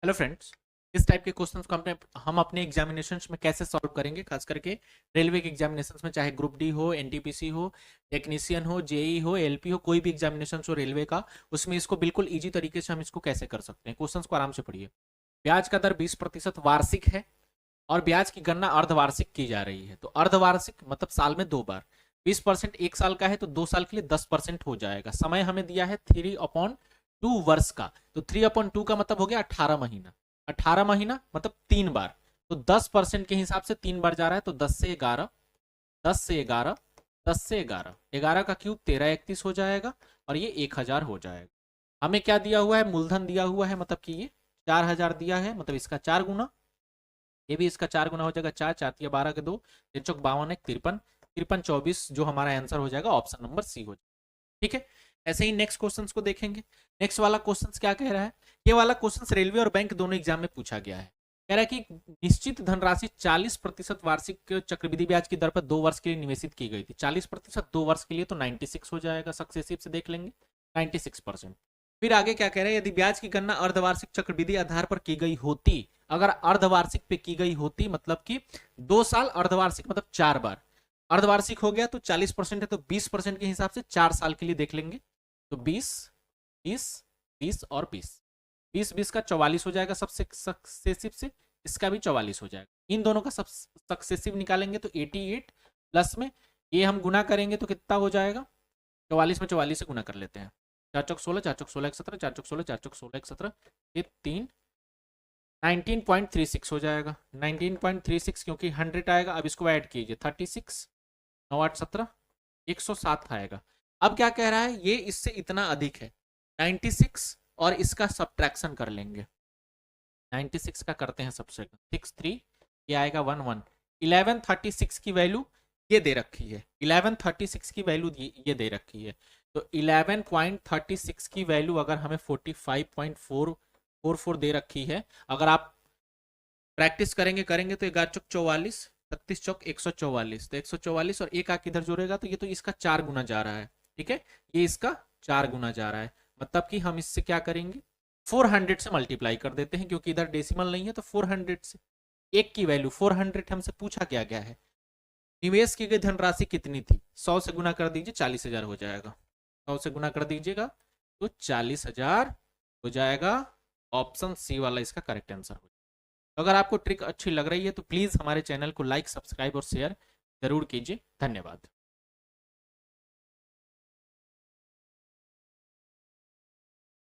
Hello friends, इस type के questions को हम अपने एग्जामिनेशंस में कैसे सॉल्व करेंगे, खास करके रेलवे के एग्जामिनेशंस में, चाहे ग्रुप डी हो, एनटीपीसी हो, टेक्नीशियन हो, जेई हो, एलपी हो, कोई भी एग्जामिनेशन हो रेलवे का, उसमें इसको बिल्कुल इजी तरीके से हम इसको कैसे कर सकते हैं। क्वेश्चंस को आराम से पढ़िए। ब्याज का दर 20% वार्षिक है और ब्याज की गणना अर्धवार्षिक की जा रही है। तो अर्धवार्षिक मतलब साल में 2 बार। 20% एक साल का है तो 2 साल के लिए 10% हो जाएगा। समय हमें दिया है 3/2 वर्ष का, तो 3/2 का मतलब हो गया 18 महीना। 18 महीना मतलब 3 बार, तो 10% के हिसाब से 3 बार जा रहा है। तो 10 से 11, 10 से 11, 10 से 11, 11 का क्यूब 1331 हो जाएगा और ये 1000 हो जाएगा। हमें क्या दिया हुआ है? मूलधन दिया हुआ है, मतलब कि ये 4000 दिया है, मतलब इसका 4 गुना, ये भी इसका 4 गुना हो जाएगा। 4 4 या 12 के 2, 3 चौक 52, 1 53, 53 24, जो हमारा आंसर हो जाएगा ऑप्शन नंबर सी हो जाएगा। ठीक है, ऐसे ही नेक्स्ट क्वेश्चंस को देखेंगे। नेक्स्ट वाला क्वेश्चंस क्या कह रहा है? ये वाला क्वेश्चंस रेलवे और बैंक दोनों एग्जाम में पूछा गया है। कह रहा है कि निश्चित धनराशि 40% वार्षिक चक्रवृद्धि ब्याज की दर पर 2 वर्ष के लिए निवेशित की गई थी। 40% 2 वर्ष के लिए, तो 96 हो जाएगा। सक्सेसिव से देख लेंगे, 96%। फिर आगे क्या कह रहे हैं? यदि ब्याज की गणना अर्धवार्षिक चक्रवृद्धि आधार पर की गई होती, अगर अर्धवार्षिक पे की गई होती, मतलब कि 2 साल अर्धवार्षिक मतलब 4 बार, अर्धवार्षिक हो गया तो 40% है, तो 20% के हिसाब से 4 साल के लिए देख लेंगे। तो 20, 20, 20 और 20, 20 का 44 हो जाएगा सबसे सक्सेसिव से। इसका भी 44 हो जाएगा। इन दोनों का सब सक्सेसिव निकालेंगे तो 88 प्लस में ये हम गुना करेंगे तो कितना हो जाएगा? 44 में 44 से गुना कर लेते हैं। 4 चौक 16, 4 चौक 16, 17, 4 चौक 16, 4 चौक 16, 17, ये 3, 19.36 हो जाएगा। 19.36 क्योंकि 100 आएगा। अब इसको ऐड कीजिए, 36, 9 8 17, 107 आएगा। अब क्या कह रहा है? ये इससे इतना अधिक है 96, और इसका सब्ट्रैक्शन कर लेंगे। 96 का करते हैं सब्ट्रैक्शन, 6 3, ये आएगा 1 1। 1136 की वैल्यू ये दे रखी है, 1136 की वैल्यू ये दे रखी है। तो 11.36 की वैल्यू अगर हमें 45.444 दे रखी है, अगर आप प्रैक्टिस करेंगे तो 11 चौक 44, 36 चौक 144, तो 144 और एक आंख इधर जोड़ेगा तो ये तो इसका 4 गुना जा रहा है। ठीक है, ये इसका 4 गुना जा रहा है, मतलब कि हम इससे क्या करेंगे? 400 से मल्टीप्लाई कर देते हैं, क्योंकि इधर डेसिमल नहीं है। तो 400 से एक की वैल्यू 400 हमसे पूछा क्या गया है? निवेश की गई धनराशि कितनी थी? 100 से गुना कर दीजिए, 40,000 हो जाएगा। 100 से गुना कर दीजिएगा तो 40,000 हो जाएगा। ऑप्शन सी वाला इसका करेक्ट आंसर हो जाएगा। तो अगर आपको ट्रिक अच्छी लग रही है तो प्लीज हमारे चैनल को लाइक, सब्सक्राइब और शेयर जरूर कीजिए। धन्यवाद।